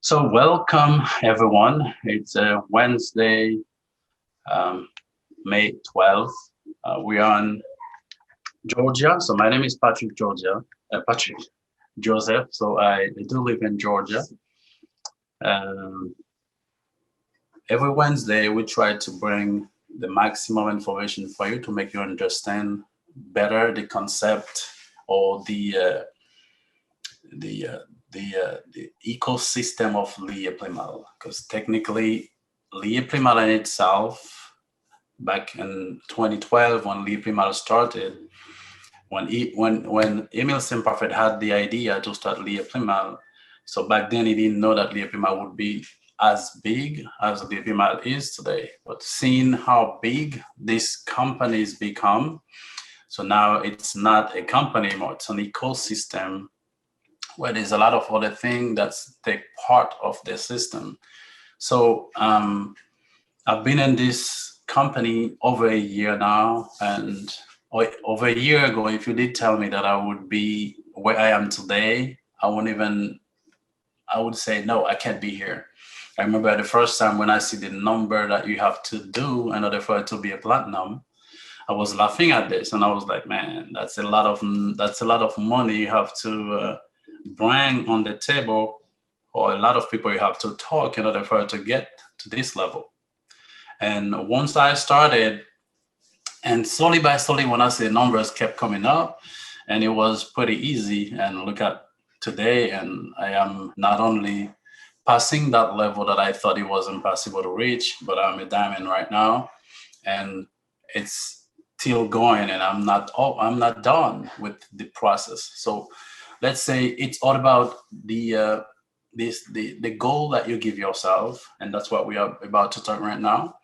So welcome everyone. It's Wednesday, um, May 12th. We are in Georgia. So my name is Patrick Joseph. So I do live in Georgia. Um, every Wednesday we try to bring the maximum information for you to make you understand better the concept or the uh, the ecosystem of Liyeplimal, because technically Liyeplimal in itself, back in 2012 when Liyeplimal started, when Emil Simperfect had the idea to start Liyeplimal, so back then he didn't know that Liyeplimal would be as big as Liyeplimal is today. But seeing how big these companies become, so now it's not a company anymore, it's an ecosystem where there's a lot of other things that take part of the system. So I've been in this company over a year now, and over a year ago, if you did tell me that I would be where I am today, I wouldn't even. I would say no, I can't be here. I remember the first time when I see the number that you have to do in order for it to be a platinum, I was laughing at this, and I was like, man, that's a lot of money you have to bring on the table, or a lot of people you have to talk in order for it to get to this level. And once I started, and slowly by slowly, when I say numbers kept coming up, and it was pretty easy. And look at today, and I am not only passing that level that I thought it was impossible to reach, but I'm a diamond right now, and it's still going, and I'm not done with the process. So let's say it's all about the goal that you give yourself, and that's what we are about to talk right now.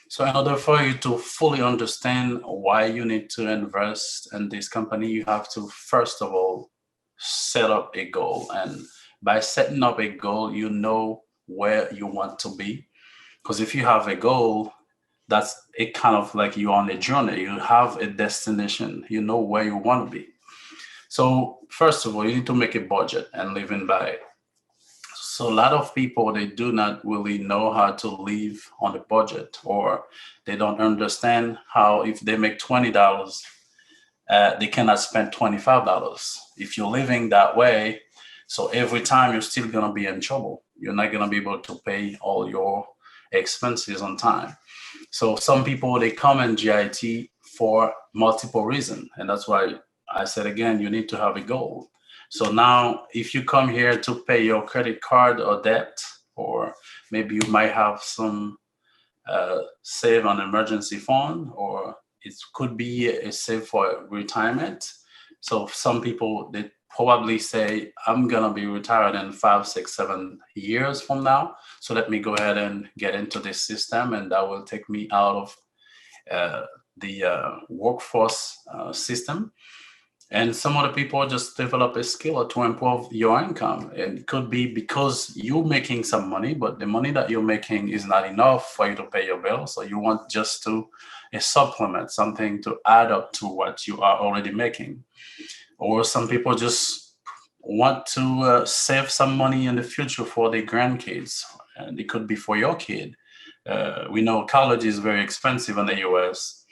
So in order for you to fully understand why you need to invest in this company, you have to first of all set up a goal. And by setting up a goal, you know where you want to be. Because if you have a goal, that's it, kind of like you're on a journey. You have a destination, you know where you want to be. So first of all, you need to make a budget and live in by it. So a lot of people, they do not really know how to live on a budget, or they don't understand how if they make $20, they cannot spend $25. If you're living that way, so every time you're still gonna be in trouble. You're not gonna be able to pay all your expenses on time. So some people, they come in GIT for multiple reasons, and that's why I said again, you need to have a goal. So now, if you come here to pay your credit card or debt, or maybe you might have some save on emergency fund, or it could be a save for retirement. So some people, they probably say, I'm gonna be retired in 5, 6, 7 years from now. So let me go ahead and get into this system, and that will take me out of uh, the workforce system. And some other people just develop a skill to improve your income. And it could be because you're making some money, but the money that you're making is not enough for you to pay your bill. So you want just to a supplement, something to add up to what you are already making. Or some people just want to save some money in the future for their grandkids, and it could be for your kid. We know college is very expensive in the US.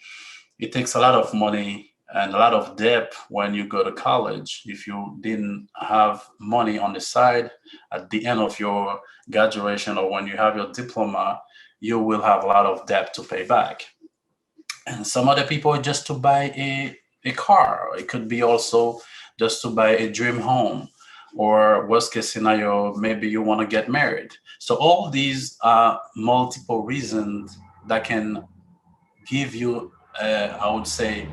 It takes a lot of money and a lot of debt when you go to college. If you didn't have money on the side at the end of your graduation, or when you have your diploma, you will have a lot of debt to pay back. And some other people just to buy a car. It could be also just to buy a dream home, or worst case scenario, maybe you want to get married. So all these are multiple reasons that can give you, I would say,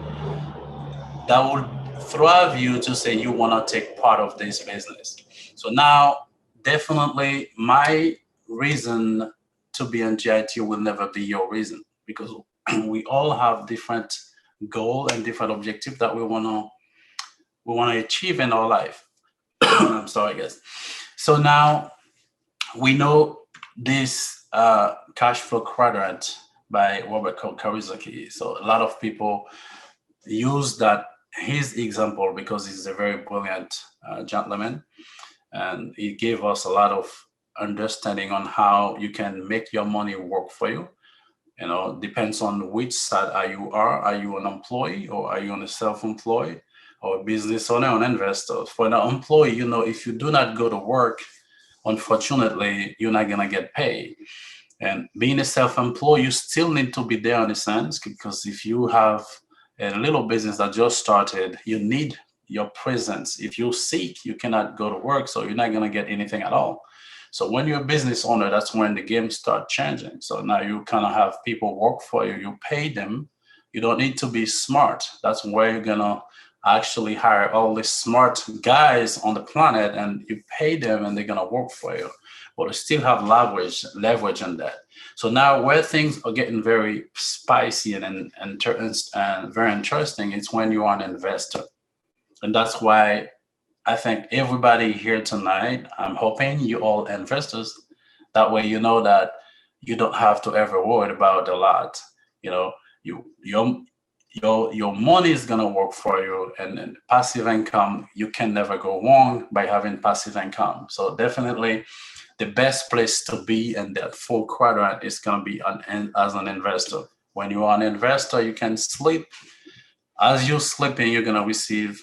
that would thrive you to say you want to take part of this business. So now, definitely, my reason to be in GIT will never be your reason, because we all have different goal and different objective that we want to achieve in our life. I'm sorry, guys. So now we know this cash flow quadrant by Robert Kiyosaki. So a lot of people use that his example because he's a very brilliant gentleman, and he gave us a lot of understanding on how you can make your money work for you. Depends on which side are you are. Are you an employee or are you on a self-employed or a business owner or an investor? For an employee, if you do not go to work, unfortunately, you're not gonna get paid. And being a self-employed, you still need to be there in a sense, because if you have a little business that just started, you need your presence. If you're sick, you cannot go to work, so you're not gonna get anything at all. So when you're a business owner, that's when the game start changing. So now you kind of have people work for you. You pay them. You don't need to be smart. That's where you're gonna actually hire all these smart guys on the planet, and you pay them, and they're gonna work for you. But you still have leverage on that. So now where things are getting very spicy and very interesting, it's when you are an investor, and that's why I think everybody here tonight, I'm hoping you all investors. That way, you know that you don't have to ever worry about a lot. You know, you your money is gonna work for you, and passive income. You can never go wrong by having passive income. So definitely, the best place to be in that full quadrant is gonna be as an investor. When you are an investor, you can sleep. As you're sleeping, you're gonna receive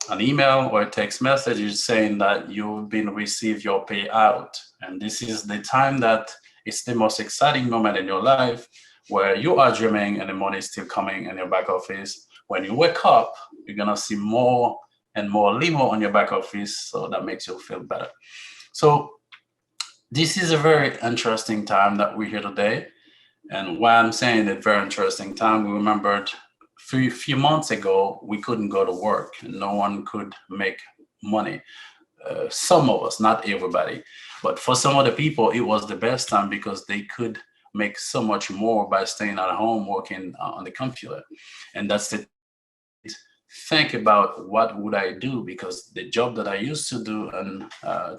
an email or a text message saying that you've been received your payout. And this is the time that it's the most exciting moment in your life, where you are dreaming and the money is still coming in your back office. When you wake up, you're gonna see more and more limo on your back office. So that makes you feel better. So this is a very interesting time that we're here today. And why I'm saying that very interesting time, we remembered few months ago, we couldn't go to work. No one could make money. Some of us, not everybody, but for some of the people, it was the best time because they could make so much more by staying at home working on the computer. And that's the time that I did think about what would I do, because the job that I used to do and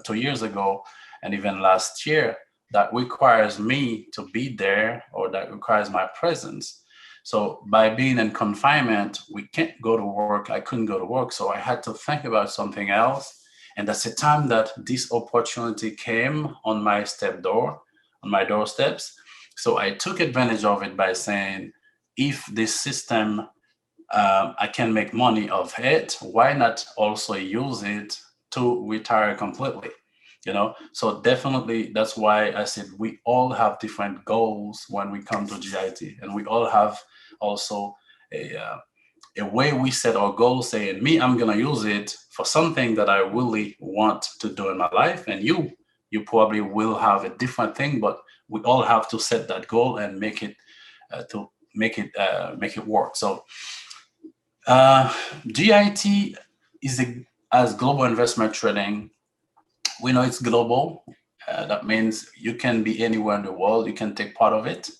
2 years ago and even last year, that requires me to be there, or that requires my presence. So by being in confinement, we can't go to work. I couldn't go to work. So I had to think about something else. And that's the time that this opportunity came on my on my doorsteps. So I took advantage of it by saying, if this system, I can make money of it, why not also use it to retire completely? So definitely that's why I said we all have different goals when we come to GIT, and we all have also a way we set our goals, saying, me, I'm gonna use it for something that I really want to do in my life, and you probably will have a different thing, but we all have to set that goal and make it to make it work. So GIT is as global investment trading. We know it's global. That means you can be anywhere in the world. You can take part of it.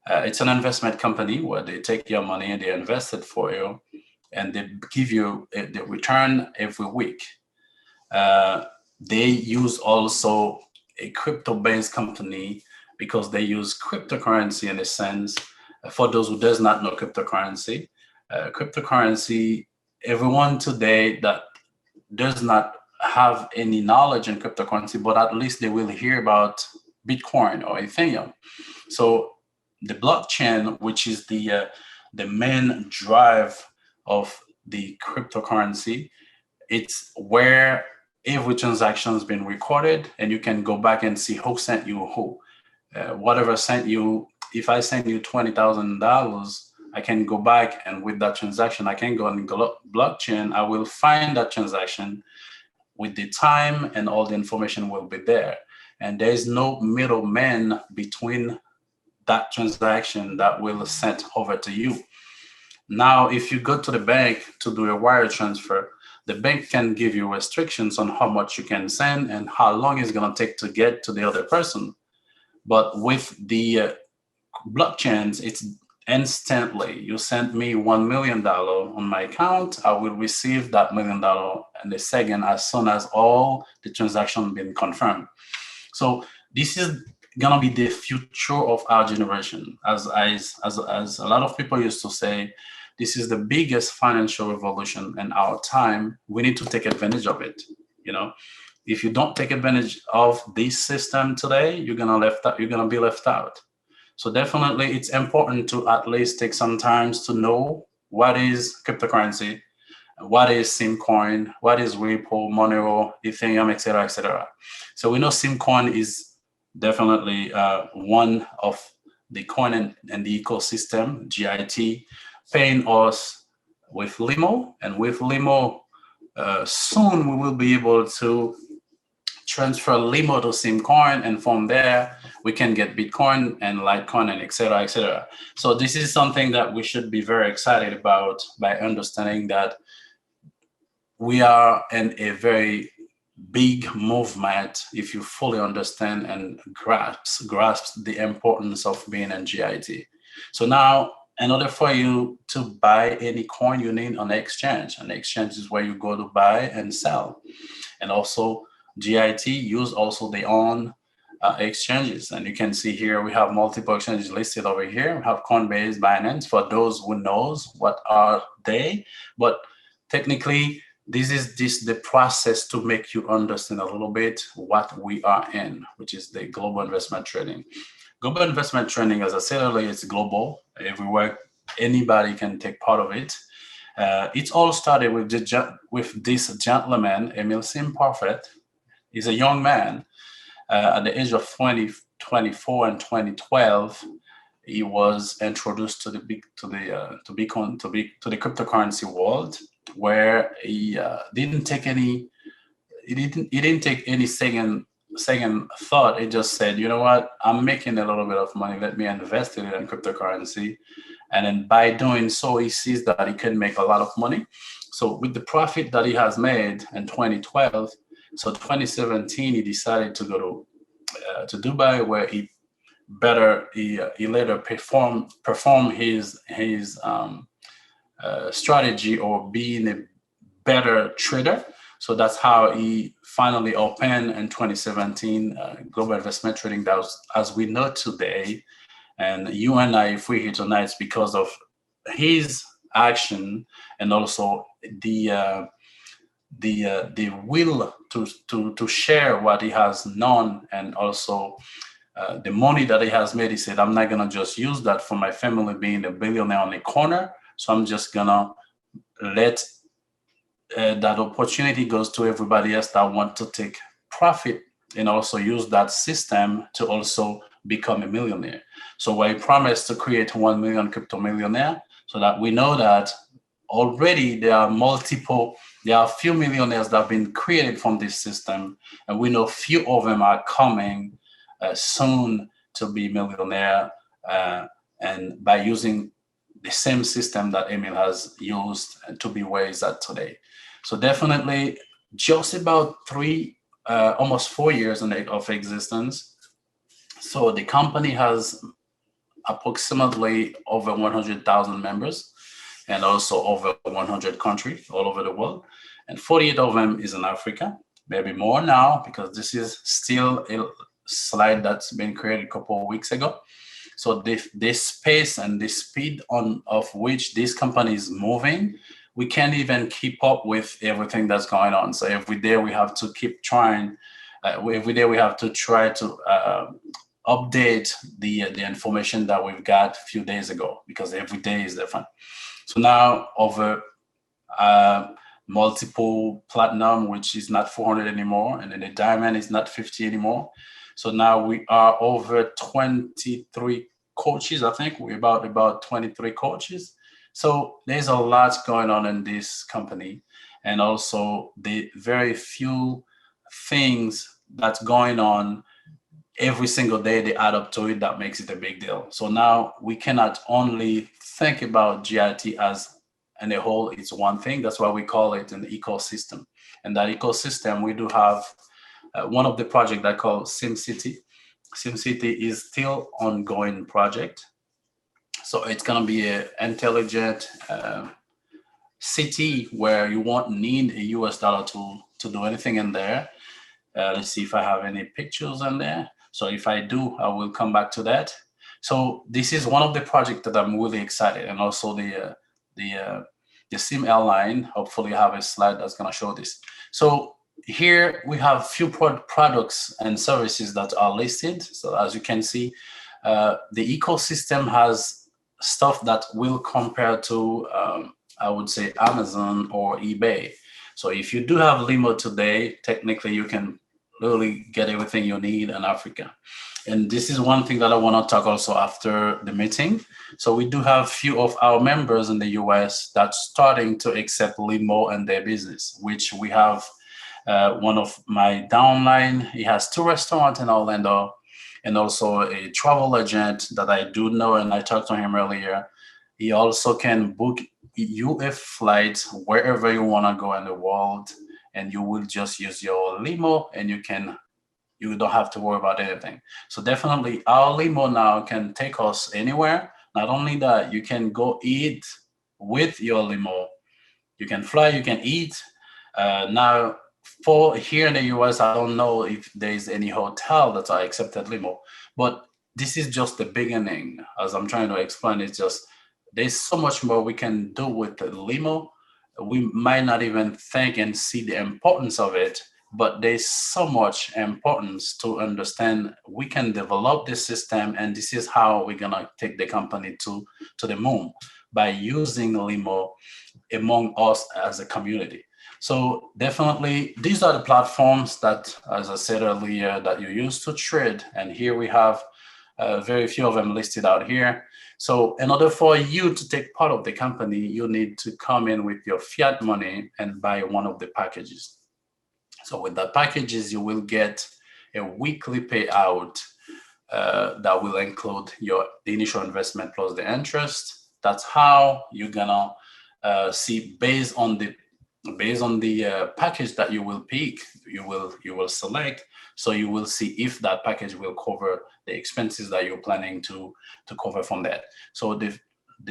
It's an investment company where they take your money and they invest it for you, and they give you the return every week. They use also a crypto-based company because they use cryptocurrency in a sense. For those who does not know cryptocurrency, everyone today that does not have any knowledge in cryptocurrency, but at least they will hear about Bitcoin or Ethereum. So the blockchain, which is the main drive of the cryptocurrency, it's where every transaction has been recorded, and you can go back and see who sent you who. Whatever sent you, if I send you $20,000, I can go back, and with that transaction, I can go on blockchain. I will find that transaction with the time, and all the information will be there. And there is no middleman between that transaction that will sent over to you. Now, if you go to the bank to do a wire transfer, the bank can give you restrictions on how much you can send and how long it's going to take to get to the other person. But with the blockchains, it's instantly. You sent me $1 million on my account, I will receive that $1 million in a second, as soon as all the transactions been confirmed. So this is gonna be the future of our generation. As a lot of people used to say, this is the biggest financial revolution in our time. We need to take advantage of it. If you don't take advantage of this system today, you're gonna be left out. So definitely it's important to at least take some time to know what is cryptocurrency, what is sim coin, what is Ripple, Monero, Ethereum, etc., etc. So we know sim coin is definitely one of the coin and the ecosystem, GIT, paying us with Limo, and with Limo, soon we will be able to transfer Limo to Simcoin, and from there we can get Bitcoin and Litecoin and etc. etc. So this is something that we should be very excited about, by understanding that we are in a very big movement if you fully understand and grasp the importance of being in GIT. So now, in order for you to buy any coin, you need an exchange. An exchange is where you go to buy and sell. And also GIT use also their own exchanges. And you can see here we have multiple exchanges listed over here. We have Coinbase, Binance, for those who knows what are they. But technically, this is the process to make you understand a little bit what we are in, which is the global investment trading. Global investment trading, as I said earlier, it's global. Everywhere, anybody can take part of it. It all started with this gentleman, Emil Simparfait. He's a young man. At the age of 2024 and 2012, he was introduced to the cryptocurrency world, where he didn't take any second thought. He just said, you know what, I'm making a little bit of money. Let me invest in it in cryptocurrency. And then by doing so, he sees that he can make a lot of money. So with the profit that he has made in 2012, so 2017, he decided to go to Dubai, where he later perform his strategy, or being a better trader. So that's how he finally opened in 2017 global investment trading, that was, as we know today. And you and I, if we're here tonight, it's because of his action, and also the will to share what he has known, and also the money that he has made. He said, I'm not gonna just use that for my family being a billionaire on the corner. So I'm just gonna let that opportunity goes to everybody else that want to take profit, and also use that system to also become a millionaire. So we promised to create 1 million crypto millionaire, so that we know that already there are a few millionaires that have been created from this system, and we know few of them are coming soon to be millionaire, and by using the same system that Emil has used to be where he's at today. So definitely, just about almost 4 years of existence. So the company has approximately over 100,000 members, and also over 100 countries all over the world. And 48 of them is in Africa, maybe more now, because this is still a slide that's been created a couple of weeks ago. So this space and the speed of which this company is moving, we can't even keep up with everything that's going on. So every day we have to keep trying. Every day we have to try to update the information that we've got a few days ago, because every day is different. So now over multiple platinum, which is not 400 anymore, and then the diamond is not 50 anymore. So now we are over 23 coaches. I think we're about 23 coaches. So there's a lot going on in this company, and also the very few things that's going on every single day, they add up to it, that makes it a big deal. So now we cannot only think about GIT as in a whole, it's one thing. That's why we call it an ecosystem. And that ecosystem, we do have one of the projects that called SimCity. SimCity is still ongoing project. So it's gonna be an intelligent city where you won't need a US dollar to do anything in there. Let's see if I have any pictures in there. So if I do, I will come back to that. So this is one of the projects that I'm really excited, and also the Sim airline. Hopefully, I have a slide that's gonna show this. So here we have few products and services that are listed. So as you can see, the ecosystem has stuff that will compare to, I would say, Amazon or eBay. So if you do have Limo today, technically you can really get everything you need in Africa. And this is one thing that I want to talk also after the meeting. So we do have few of our members in the US that's starting to accept Limo in their business, which we have one of my downline. He has two restaurants in Orlando and also a travel agent that I do know, and I talked to him earlier. He also can book you a flight wherever you want to go in the world, and you will just use your limo, and you don't have to worry about anything. So definitely, our limo now can take us anywhere. Not only that, you can go eat with your limo. You can fly, you can eat. Now, for here in the US, I don't know if there is any hotel that are accepted limo, but this is just the beginning. As I'm trying to explain, it's just there's so much more we can do with the limo. We might not even think and see the importance of it, but there's so much importance to understand. We can develop this system, and this is how we're gonna take the company to the moon by using limo among us as a community. So definitely, these are the platforms that, as I said earlier, that you use to trade. And here we have very few of them listed out here. So in order for you to take part of the company, you need to come in with your fiat money and buy one of the packages. So with the packages, you will get a weekly payout that will include the initial investment plus the interest. That's how you're gonna see based on the package that you will pick, you will select. So you will see if that package will cover the expenses that you're planning to cover from that. So the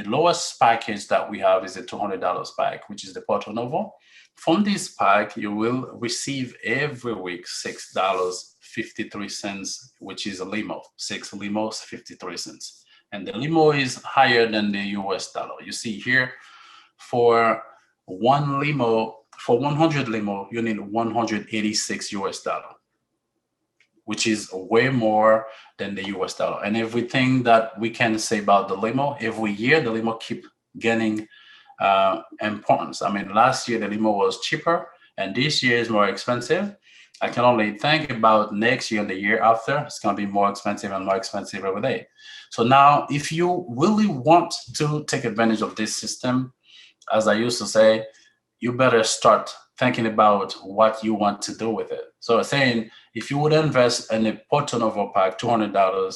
lowest package that we have is a $200 pack, which is the Porto Novo. From this pack, you will receive every week $6.53, which is a limo, 6 limos, 53 cents. And the limo is higher than the US dollar. You see here, for one limo, for 100 limo, you need 186 US dollar, which is way more than the US dollar. And everything that we can say about the limo, every year the limo keep gaining importance. I mean, last year the limo was cheaper, and this year is more expensive. I can only think about next year and the year after, it's going to be more expensive and more expensive every day. So now, if you really want to take advantage of this system, as I used to say, you better start thinking about what you want to do with it. So saying, if you would invest in a Porto Novo pack, $200,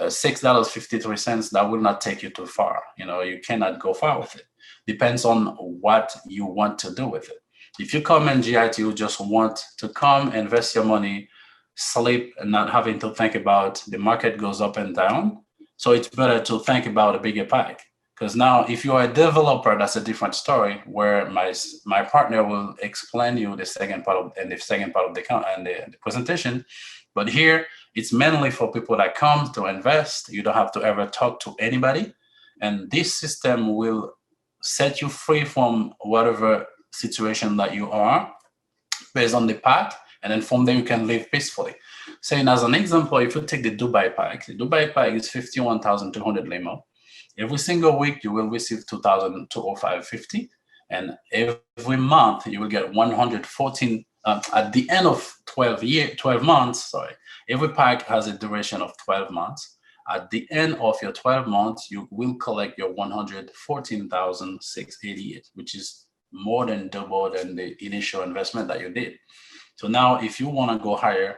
$6.53, that will not take you too far. You cannot go far with it. Depends on what you want to do with it. If you come in GIT, you just want to come, invest your money, sleep, and not having to think about the market goes up and down. So it's better to think about a bigger pack. Because now, if you are a developer, that's a different story. Where my partner will explain you the second part of the presentation. But here, it's mainly for people that come to invest. You don't have to ever talk to anybody, and this system will set you free from whatever situation that you are, based on the pack, and then from there you can live peacefully. Saying as an example, if you take the Dubai pack is 51,200 limo. Every single week, you will receive 2,205.50, and every month you will get 114. At the end of 12 months. Sorry, every pack has a duration of 12 months. At the end of your 12 months, you will collect your 114,688, which is more than double than the initial investment that you did. So now, if you want to go higher,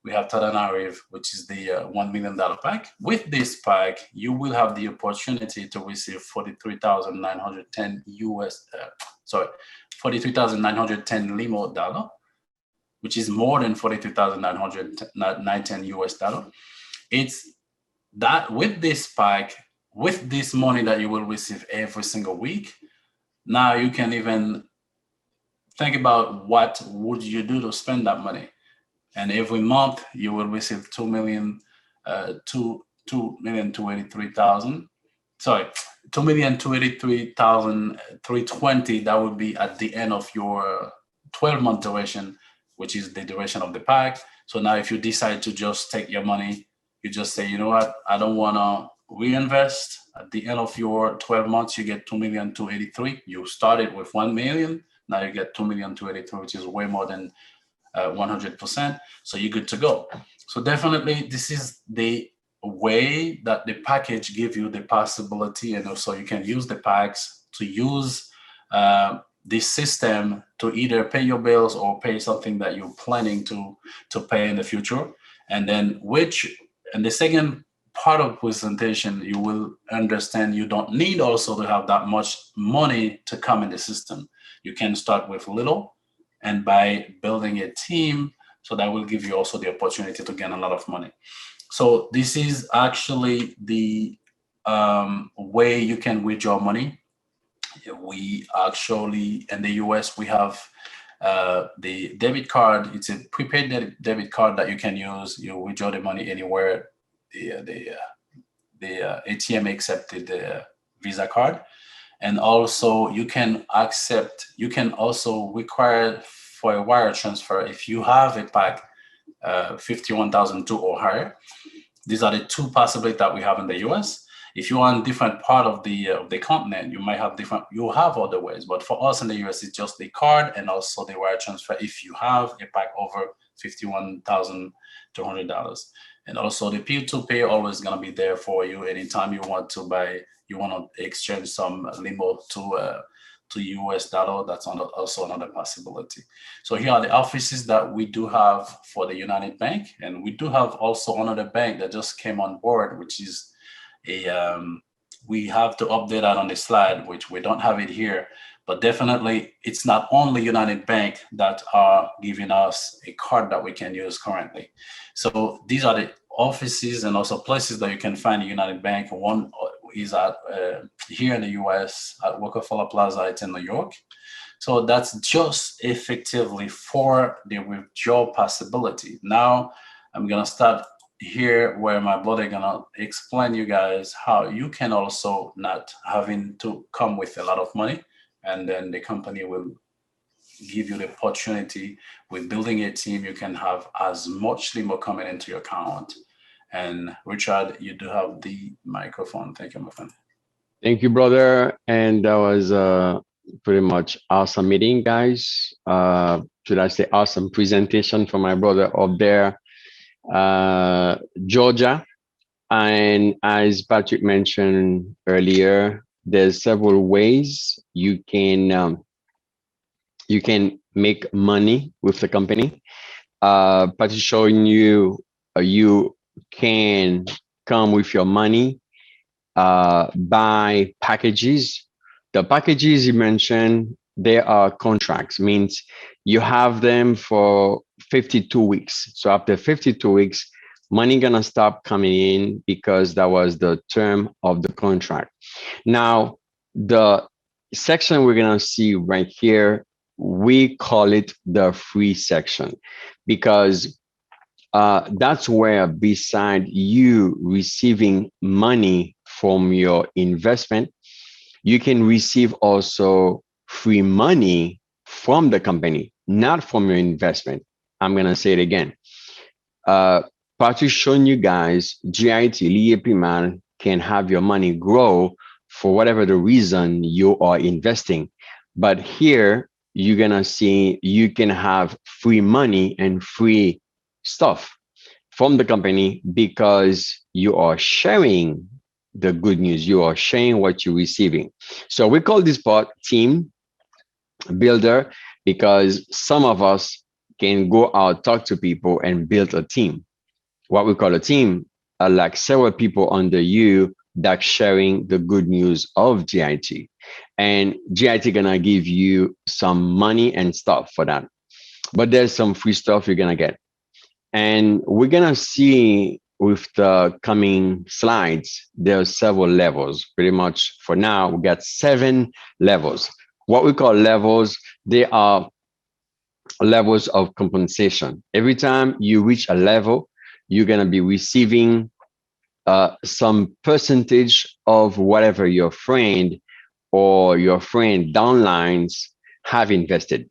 we have Tadanariv, which is the $1 million pack. With this pack, you will have the opportunity to receive 43,910 43,910 limo dollar, which is more than 42,910 US dollar. It's that with this pack, with this money that you will receive every single week, now you can even think about what would you do to spend that money. And every month you will receive 2,283,000. Sorry, 2,283,320. That would be at the end of your 12-month duration, which is the duration of the pack. So now if you decide to just take your money, you just say, you know what, I don't want to reinvest. At the end of your 12 months, you get 2,283,000. You started with 1 million. Now you get 2,283,000, which is way more than 100%. So you're good to go. So definitely, this is the way that the package give you the possibility, and also you can use the packs to use this system to either pay your bills or pay something that you're planning to pay in the future. And then and the second part of presentation, you will understand you don't need also to have that much money to come in the system. You can start with little, and by building a team, so that will give you also the opportunity to gain a lot of money. So this is actually the way you can withdraw money. We actually, in the US, we have the debit card. It's a prepaid debit card that you can use. You withdraw the money anywhere. The ATM accepted the Visa card, and also you can also require for a wire transfer if you have a pack 51,002 or higher. These are the two possibilities that we have in the US. If you're on different part of the continent, you might have other ways. But for us in the US, it's just the card and also the wire transfer if you have a pack over $51,200. And also the peer-to-peer always gonna be there for you anytime you want to exchange some limo to US dollar. That's also another possibility. So here are the offices that we do have for the United Bank, and we do have also another bank that just came on board, which is we have to update that on the slide, which we don't have it here. But definitely, it's not only United Bank that are giving us a card that we can use currently. So these are the offices and also places that you can find a United Bank. One is at here in the US at Rockefeller Plaza. It's in New York. So that's just effectively for the withdrawal possibility. Now I'm gonna start here where my brother gonna explain you guys how you can also not having to come with a lot of money, and then the company will give you the opportunity with building a team. You can have as much limo coming into your account. And Richard, you do have the microphone. Thank you, my friend. Thank you, brother. And that was pretty much awesome meeting, guys. Should I say awesome presentation from my brother up there, Georgia. And as Patrick mentioned earlier, there's several ways you can make money with the company. Patrick showing you can come with your money, buy packages. The packages you mentioned, they are contracts, means you have them for 52 weeks. So after 52 weeks, money gonna stop coming in because that was the term of the contract. Now, the section we're gonna see right here, we call it the free section because that's where, beside you receiving money from your investment, you can receive also free money from the company, not from your investment. I'm going to say it again. Patrick showing you guys, GIT, Liyeplimal, can have your money grow for whatever the reason you are investing. But here, you're going to see you can have free money and free stuff from the company because you are sharing the good news. You are sharing what you're receiving. So we call this part team builder because some of us can go out, talk to people, and build a team. What we call a team are like several people under you that sharing the good news of GIT. And GIT gonna give you some money and stuff for that. But there's some free stuff you're gonna get. And we're gonna see with the coming slides, there are several levels. Pretty much for now, we got 7 levels. What we call levels, they are levels of compensation. Every time you reach a level, you're gonna be receiving some percentage of whatever your friend or your friend downlines have invested.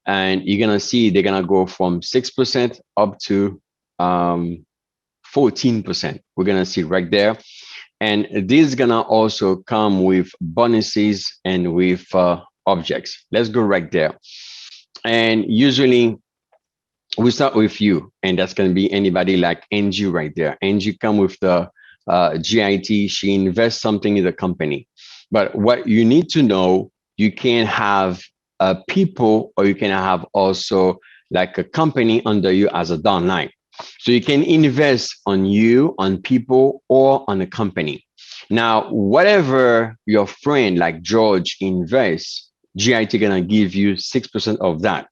and you're gonna see they're gonna go from 6% up to 14%. We're gonna see right there, and this is gonna also come with bonuses and with objects. Let's go right there. And usually we start with you, and that's going to be anybody like Angie right there. Angie come with the GIT. She invests something in the company. But what you need to know, you can have people, or you can have also like a company under you as a downline. So you can invest on you, on people, or on a company. Now, whatever your friend like George invests, GIT gonna give you 6% of that.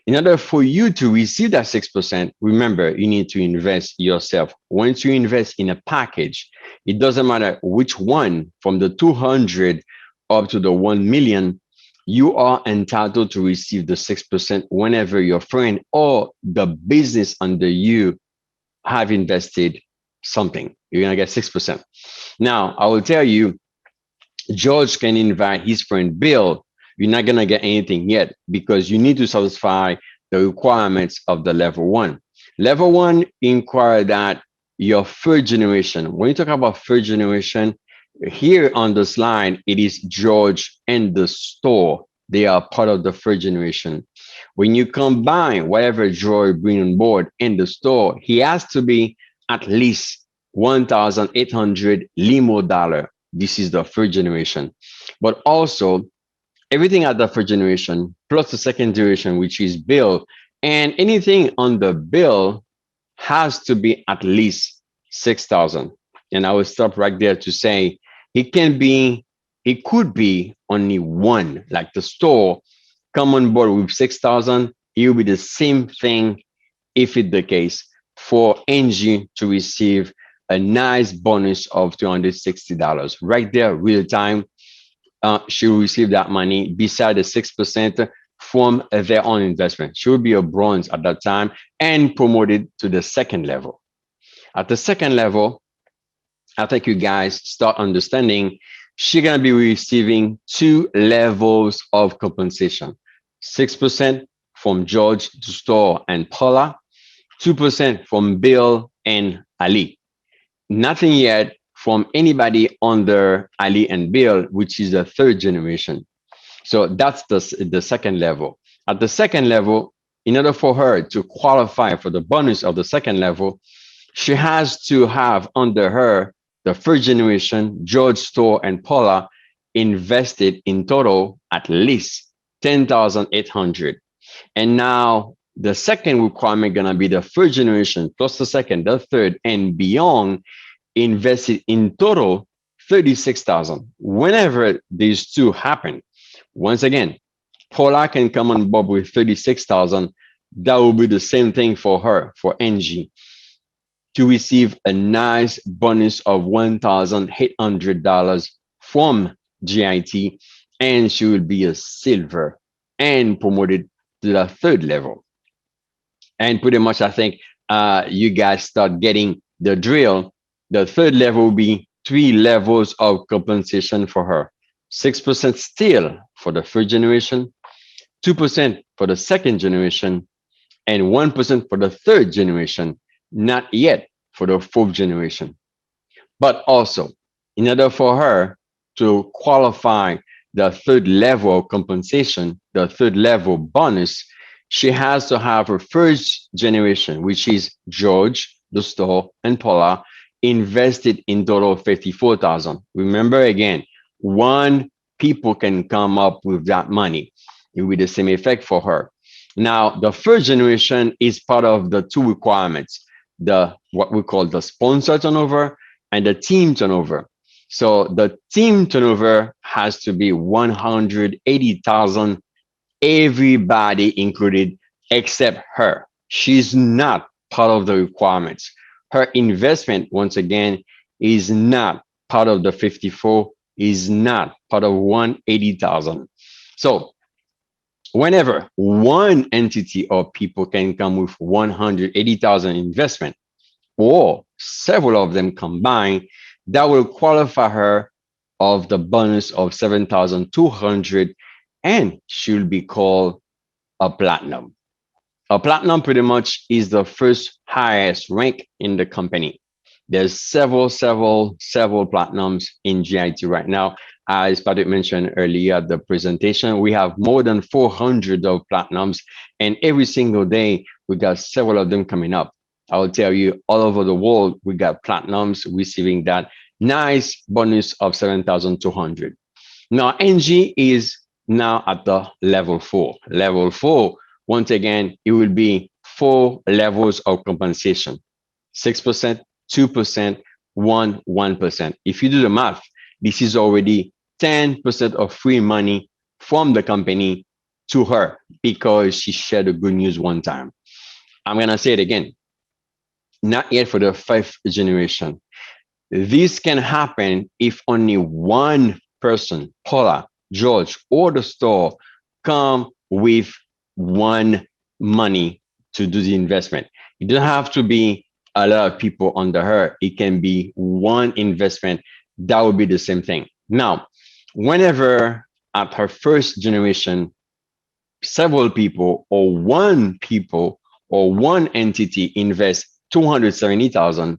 In order for you to receive that 6%, remember, you need to invest yourself. Once you invest in a package, it doesn't matter which one from the 200 up to the 1 million, you are entitled to receive the 6% whenever your friend or the business under you have invested something. You're going to get 6%. Now, I will tell you, George can invite his friend Bill. You're not going to get anything yet because you need to satisfy the requirements of the level one. Level one inquire that your third generation. When you talk about third generation, here on this line, it is George and the store. They are part of the third generation. When you combine whatever George bring on board in the store, he has to be at least 1,800 limo dollar. This is the third generation. But also, everything at the first generation plus the second generation, which is bill, and anything on the bill has to be at least 6,000. And I will stop right there to say it could be only one, like the store come on board with 6,000. It will be the same thing if it's the case for Angie to receive a nice bonus of $260 right there, real time. She will receive that money beside the 6% from their own investment. She will be a bronze at that time and promoted to the second level. At the second level, I think you guys start understanding she's going to be receiving two levels of compensation. 6% from George to Store and Paula, 2% from Bill and Ali. Nothing yet from anybody under Ali and Bill, which is the third generation. So that's the second level. At the second level, in order for her to qualify for the bonus of the second level, she has to have under her the first generation, George, Store, and Paula invested in total at least 10,800. And now the second requirement gonna be the first generation plus the second, the third, and beyond invested in total 36,000. Whenever these two happen, once again, Paula can come on board with 36,000. That will be the same thing for her, for Angie, to receive a nice bonus of $1,800 from GIT, and she will be a silver and promoted to the third level. And pretty much, I think you guys start getting the drill. The third level will be 3 levels of compensation for her. 6% still for the first generation, 2% for the second generation, and 1% for the third generation, not yet for the fourth generation. But also, in order for her to qualify the third level of compensation, the third level bonus, she has to have her first generation, which is George, the store, and Paula, invested in total 54,000. Remember again, one people can come up with that money. It will be the same effect for her. Now, the first generation is part of the two requirements, the what we call the sponsor turnover and the team turnover. So the team turnover has to be 180,000, everybody included except her. She's not part of the requirements. Her investment, once again, is not part of the 54, is not part of 180,000. So whenever one entity or people can come with 180,000 investment, or several of them combined, that will qualify her of the bonus of 7,200, and she'll be called a platinum. A platinum pretty much is the first highest rank in the company. There's several platinums in GIT right now. As Patrick mentioned earlier at the presentation, we have more than 400 of platinums, and every single day we got several of them coming up. I will tell you, all over the world, we got platinums receiving that nice bonus of 7,200. Now, NG is now at the level 4. Level 4, once again, it will be 4 levels of compensation: 6%, 2%, 1%. If you do the math, this is already 10% of free money from the company to her because she shared the good news one time. I'm going to say it again. Not yet for the 5th generation. This can happen if only one person, Paula, George, or the store come with one money to do the investment. It doesn't have to be a lot of people under her. It can be one investment. That would be the same thing. Now, whenever at her 1st generation, several people or one entity invest 270,000,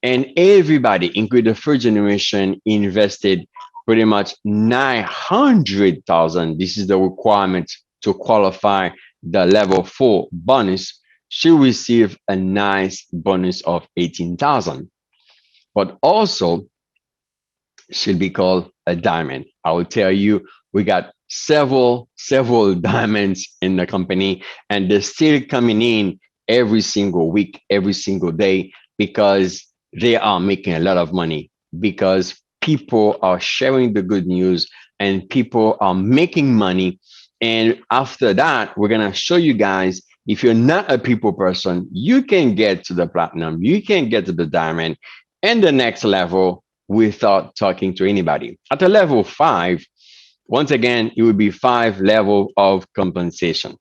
and everybody, including the 1st generation, invested pretty much 900,000. This is the requirement to qualify the level 4 bonus. She received a nice bonus of 18,000. But also, she'll be called a diamond. I will tell you, we got several diamonds in the company, and they're still coming in every single week, every single day, because they are making a lot of money, because people are sharing the good news and people are making money. And after that, we're going to show you guys, if you're not a people person, you can get to the platinum, you can get to the diamond and the next level without talking to anybody. At the level 5, once again, it would be 5 level of compensation,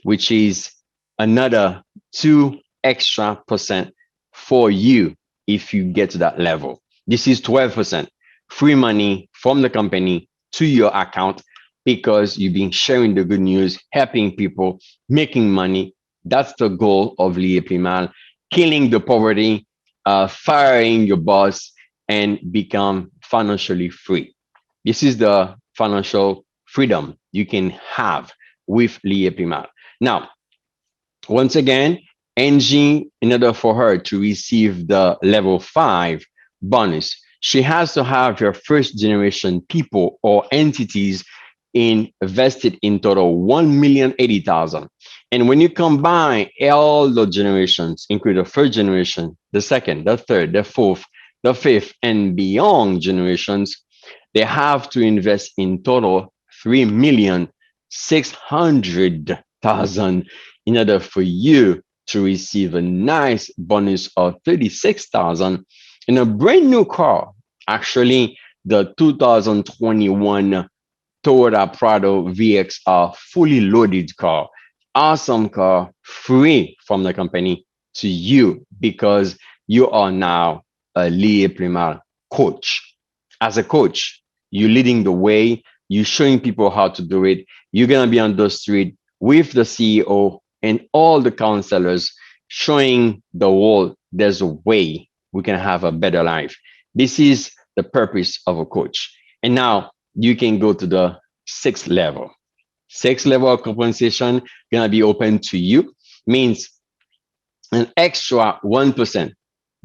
which is another 2 extra percent for you if you get to that level. This is 12% free money from the company to your account because you've been sharing the good news, helping people, making money. That's the goal of Liyeplimal: killing the poverty, firing your boss, and become financially free. This is the financial freedom you can have with Liyeplimal. Now, once again, Angie, in order for her to receive the level 5 bonus, she has to have your 1st generation people or entities invested in total 1,080,000. And when you combine all the generations, including the 1st generation, the 2nd, the 3rd, the 4th, the 5th, and beyond generations, they have to invest in total 3,600,000 in order for you to receive a nice bonus of 36,000 in a brand new car. Actually, the 2021 Toyota Prado VXR fully loaded car. Awesome car, free from the company to you because you are now a Liyeplimal coach. As a coach, you're leading the way, you're showing people how to do it. You're going to be on the street with the CEO and all the counselors, showing the world there's a way we can have a better life. This is the purpose of a coach. And now you can go to the 6th level. 6th level of compensation gonna be open to you, means an extra 1%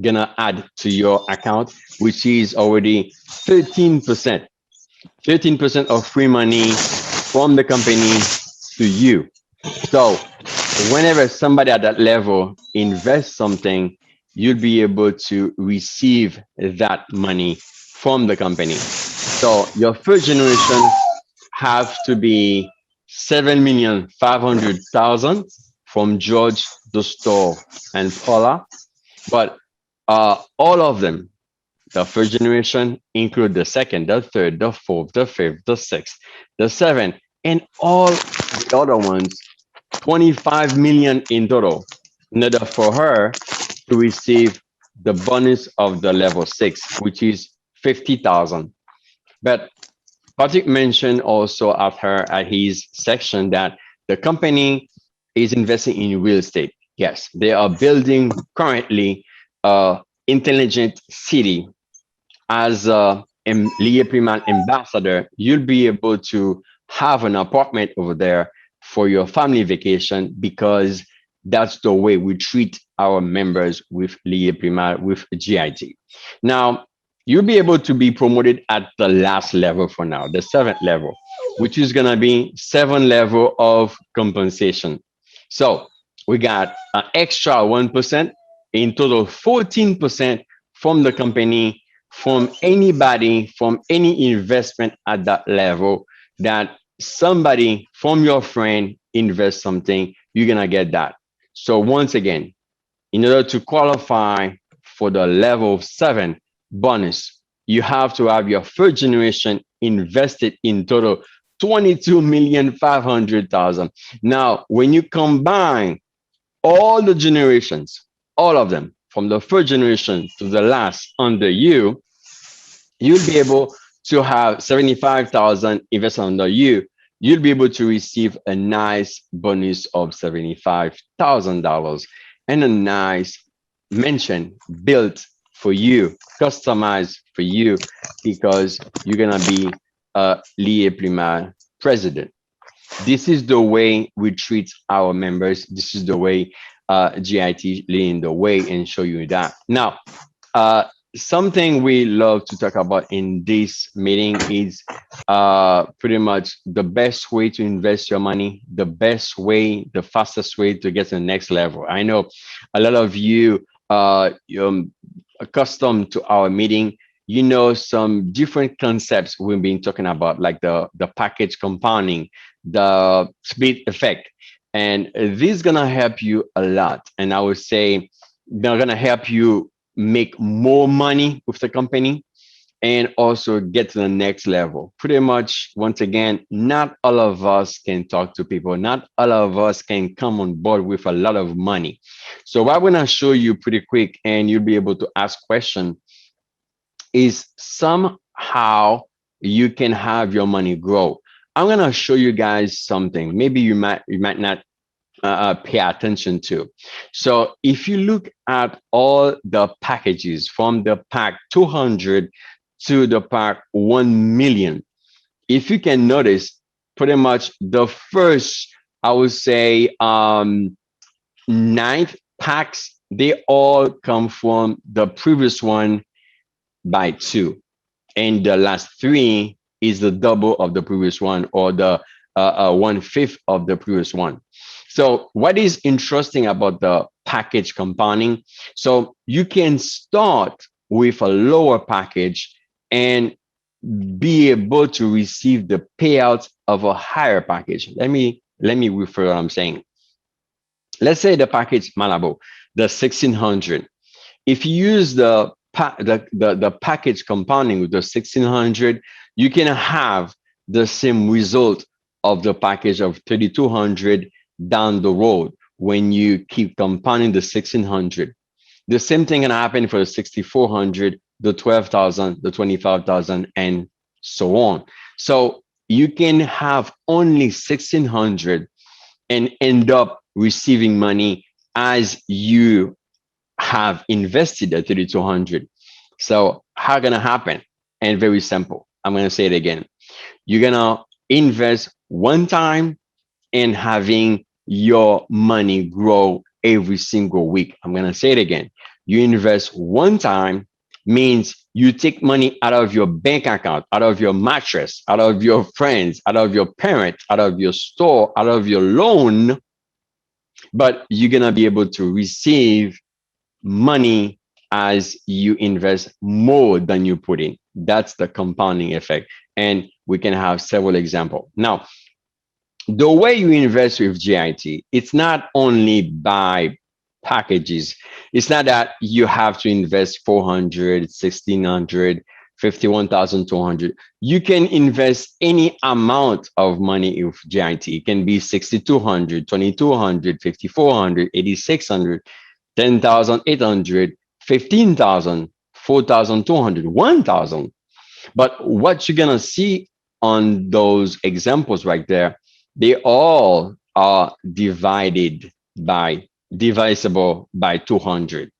gonna add to your account, which is already 13%. 13% of free money from the company to you. So whenever somebody at that level invests something, you'll be able to receive that money from the company. So your 1st generation have to be 7,500,000 from George, the store, and Paula. But all of them, the 1st generation, include the 2nd, the 3rd, the 4th, the 5th, the 6th, the 7th, and all the other ones, 25 million in total, in order for her to receive the bonus of the level 6, which is 50,000. But Patrick mentioned also at his section that The company is investing in real estate. Yes, they are building currently a intelligent city. As a Liyeplimal ambassador, you'll be able to have an apartment over there for your family vacation, because that's the way we treat our members with Liyeplimal, with GIT. Now, you'll be able to be promoted at the last level for now, the seventh level, which is going to be seven level of compensation. So we got an extra 1%, in total 14% from the company, from anybody, from any investment at that level, that somebody from your friend invest something, you're gonna get that. So once again, in order to qualify for the level 7 bonus, you have to have your first generation invested in total 22,500,000. Now, when you combine all the generations, all of them, from the first generation to the last under you, you'll be able to have 75,000 invested under you. You'll be able to receive a nice bonus of $75,000 and a nice mention built for you, customized for you, because you're gonna be a Liyeplimal president. This is the way we treat our members. This is the way GIT leading the way and show you that. Now, uh, something we love to talk about in this meeting is pretty much the best way to invest your money, the best way, the fastest way to get to the next level. I know a lot of you you're accustomed to our meeting. You know some different concepts we've been talking about, like the package compounding, the speed effect, and this is gonna help you a lot. And I would say they're gonna help you make more money with the company and also get to the next level. Pretty much, once again, not all of us can talk to people. Not all of us can come on board with a lot of money. So what I'm gonna show you pretty quick, and you'll be able to ask questions, is somehow you can have your money grow. I'm gonna show you guys something. Maybe you might not pay attention to. So if you look at all the packages from the pack 200 to the pack 1 million, if you can notice, pretty much the first, I would say, ninth packs, they all come from the previous one by two, and the last three is the double of the previous one, or the 1/5 of the previous one. So what is interesting about the package compounding? So you can start with a lower package and be able to receive the payouts of a higher package. Let me refer what I'm saying. Let's say the package Malabo, the 1600. If you use the package compounding with the 1600, you can have the same result of the package of 3200 down the road when you keep compounding the 1600. The same thing can happen for the 6400, the 12,000, the 25,000, and so on. So you can have only 1600 and end up receiving money as you have invested at 3200. So how gonna happen? And very simple. I'm gonna say it again. You're gonna invest one time and having your money grow every single week. I'm gonna say it again. You invest one time means you take money out of your bank account, out of your mattress, out of your friends, out of your parents, out of your store, out of your loan, but you're gonna be able to receive money as you invest more than you put in. That's the compounding effect. And we can have several examples. Now, the way you invest with GIT, it's not only by packages. It's not that you have to invest 400, 1600, 51,200. You can invest any amount of money with GIT. It can be 6,200, 2,200, 5,400, 8,600, 10,800, 15,000, 4,200, 1,000. But what you're going to see on those examples right there, they all are divisible by 200.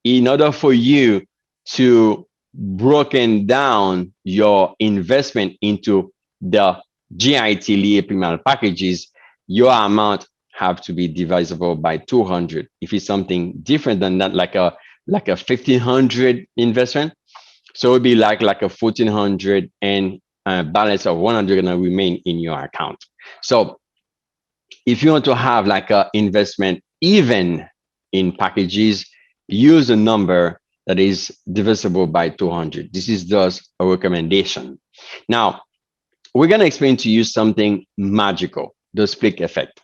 In order for you to broken down your investment into the GIT Liyeplimal packages, your amount have to be divisible by 200. If it's something different than that, like a 1500 investment, so it would be like a 1400, and a balance of 100 gonna remain in your account. So if you want to have like a investment even in packages, use a number that is divisible by 200. This is just a recommendation. Now, we're going to explain to you something magical, the split effect.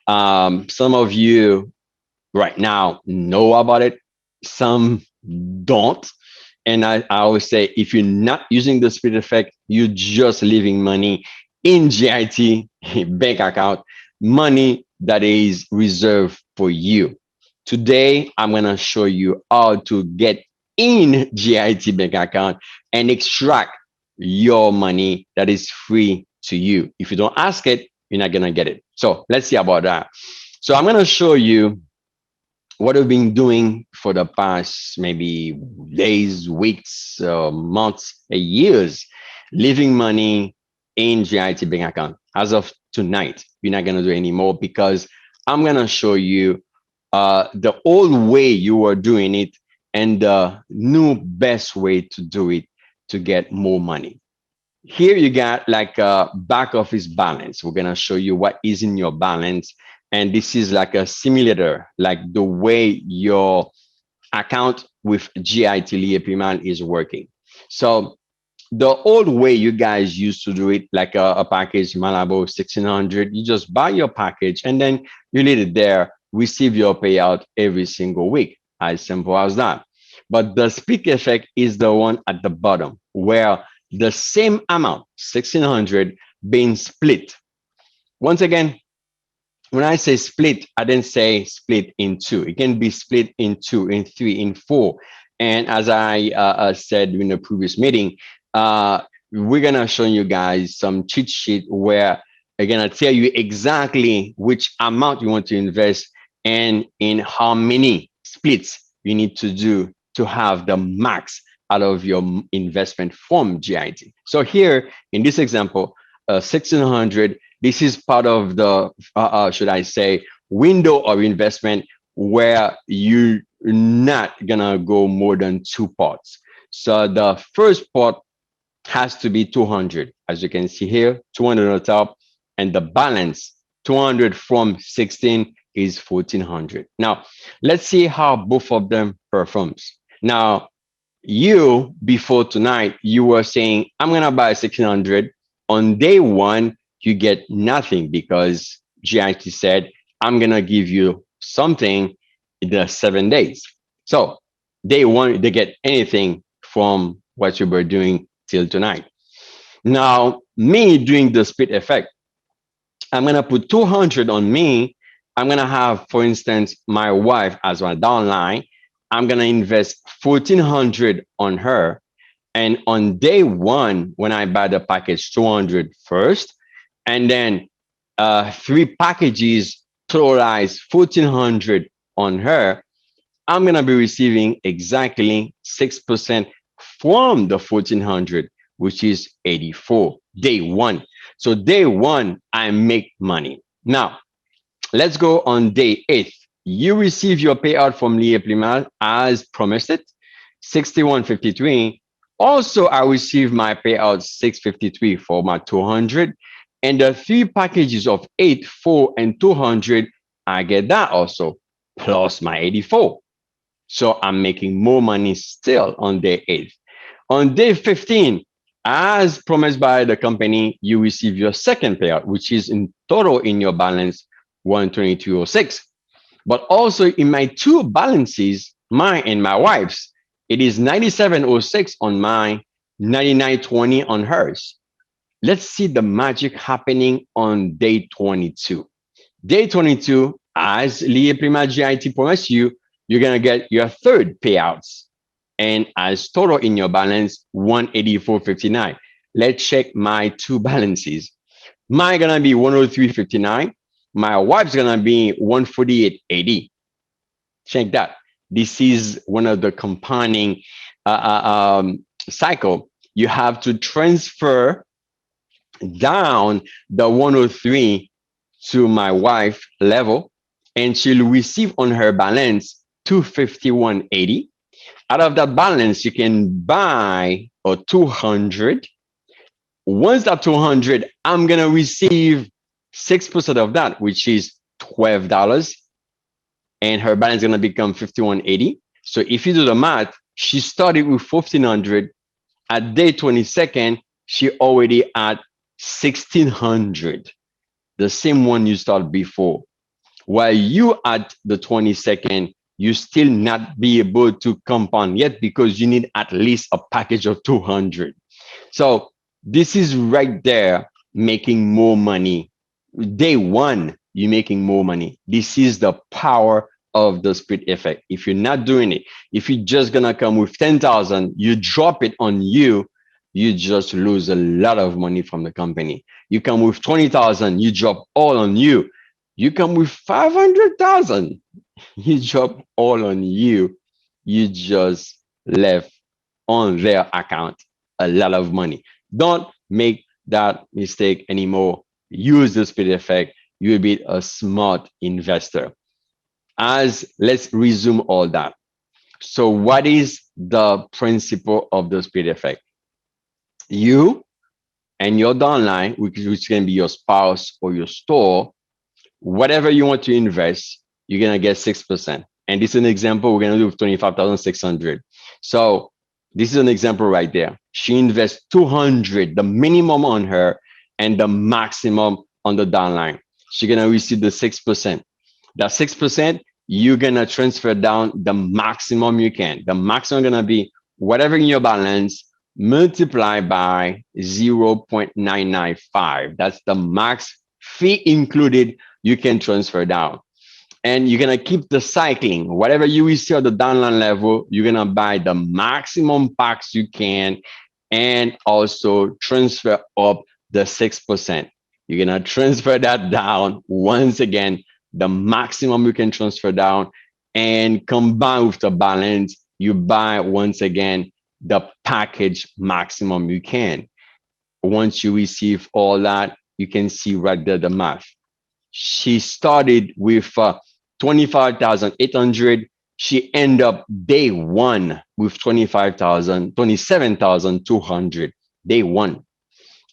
Some of you right now know about it, some don't. And I always say, if you're not using the split effect, you're just leaving money in GIT bank account, money that is reserved for you. Today, I'm going to show you how to get in GIT bank account and extract your money that is free to you. If you don't ask it, you're not going to get it. So let's see about that. So I'm going to show you what I've been doing for the past maybe days, weeks, months, years, leaving money in GIT bank account. As of tonight, we're not gonna do anymore because I'm gonna show you the old way you were doing it and the new best way to do it to get more money. Here you got like a back office balance. We're gonna show you what is in your balance, and this is like a simulator, like the way your account with GIT Liyeplimal is working. So the old way you guys used to do it, like a package Malabo 1600, you just buy your package and then you leave it there, receive your payout every single week. As simple as that. But the speak effect is the one at the bottom where the same amount, 1600, being split. Once again, when I say split, I didn't say split in two. It can be split in two, in three, in four. And as I said in the previous meeting, we're gonna show you guys some cheat sheet where I'm gonna tell you exactly which amount you want to invest and in how many splits you need to do to have the max out of your investment from GIT. So here in this example, 1600, this is part of the, should I say, window of investment where you're not gonna go more than two parts. So the first part has to be 200. As you can see here, 200 on the top, and the balance 200 from 16 is 1400. Now, let's see how both of them performs. Now, you before tonight, you were saying, I'm gonna buy 1600. On day one, you get nothing because GIT said, I'm gonna give you something in the 7 days. So day one, they get anything from what you were doing till tonight. Now, me doing the split effect, I'm gonna put 200 on me. I'm gonna have, for instance, my wife as my downline. I'm gonna invest 1400 on her. And on day one, when I buy the package 200 first, and then three packages totalize 1400 on her, I'm gonna be receiving exactly 6% from the 1400, which is 84 day one. So day one, I make money. Now, let's go on day 8. You receive your payout from Liyeplimal as promised it, 6153. Also, I receive my payout 653 for my 200. And the three packages of 8, 4, and 200, I get that also, plus my 84. So I'm making more money still on day 8. On day 15, as promised by the company, you receive your second payout, which is in total in your balance 122.06. But also in my two balances, mine and my wife's, it is 97.06 on mine, 99.20 on hers. Let's see the magic happening on day 22. Day 22, as Liyeplimal GIT promised you, you're going to get your third payouts. And as total in your balance, 184.59. Let's check my two balances. Mine going to be 103.59. My wife's gonna be 148.80. Check that. This is one of the compounding cycle. You have to transfer down the 103 to my wife level, and she'll receive on her balance 251.80. Out of that balance, you can buy a 200. Once that 200, I'm gonna receive 6% of that, which is $12, and her balance is gonna become 51.80. So if you do the math, she started with 1,500. At day 22nd, she already at 1,600, the same one you started before. While you at the 22nd, you still not be able to compound yet because you need at least a package of 200. So this is right there making more money. Day one, you're making more money. This is the power of the speed effect. If you're not doing it, if you're just gonna come with 10,000, you drop it on you, you just lose a lot of money from the company. You come with 20,000, you drop all on you. You come with 500,000, you drop all on you. You just left on their account a lot of money. Don't make that mistake anymore. Use the speed effect. You will be a smart investor. As let's resume all that. So, what is the principle of the speed effect? You and your downline, which can be your spouse or your store, whatever you want to invest, you're gonna get 6%. And this is an example we're gonna do with 25,600. So this is an example right there. She invests 200, the minimum on her, and the maximum on the downline. She's gonna receive the 6%. That 6%, you're gonna transfer down the maximum you can. The maximum gonna be whatever in your balance multiplied by 0.995. That's the max fee included you can transfer down. And you're gonna keep the cycling. Whatever you receive at the downline level, you're gonna buy the maximum packs you can and also transfer up the 6%. You're gonna transfer that down once again, the maximum you can transfer down, and combine with the balance, you buy once again the package maximum you can. Once you receive all that, you can see right there the math. She started with 25,800. She ended up day one with 27,200. Day one.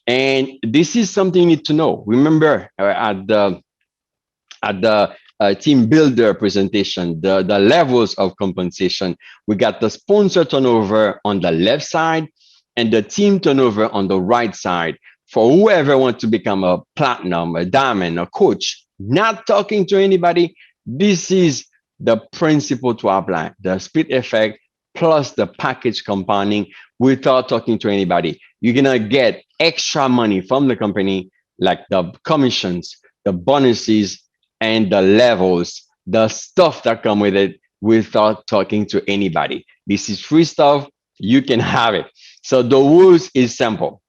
And this is something you need to know. Remember at the team builder presentation, the levels of compensation. We got the sponsor turnover on the left side and the team turnover on the right side. For whoever wants to become a platinum, a diamond, a coach, not talking to anybody, this is the principle to apply, the speed effect plus the package compounding without talking to anybody. You're gonna get extra money from the company, like the commissions, the bonuses, and the levels, the stuff that come with it without talking to anybody. This is free stuff. You can have it. So the rules is simple.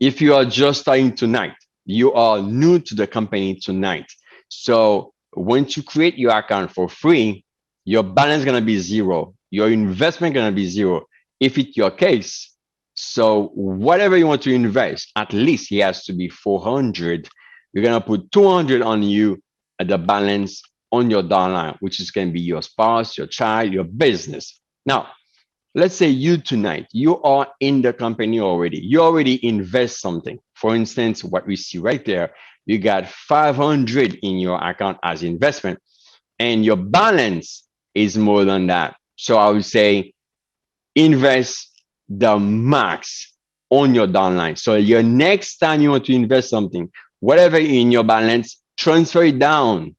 If you are just starting tonight, you are new to the company tonight. So once you create your account for free, your balance is gonna be zero. Your investment gonna be zero. If it's your case, so whatever you want to invest, at least it has to be 400. You're gonna put 200 on you at the balance on your downline, which is gonna be your spouse, your child, your business. Now, let's say you tonight, you are in the company already. You already invest something. For instance, what we see right there, you got 500 in your account as investment, and your balance is more than that. So I would say invest the max on your downline. So your next time you want to invest something, whatever in your balance, transfer it down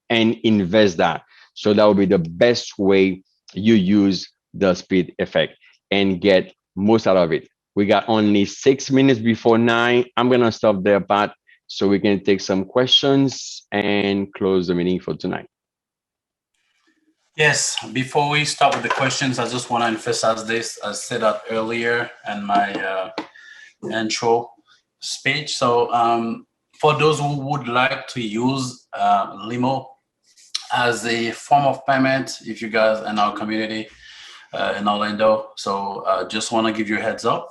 and invest that. So that will be the best way you use the speed effect and get most out of it. We got only 6 minutes before 9. I'm gonna stop there, Pat, so we can take some questions and close the meeting for tonight. Yes, before we start with the questions, I just want to emphasize this. I said that earlier in my intro speech. So for those who would like to use Limo as a form of payment, if you guys in our community in Orlando, so just want to give you a heads up.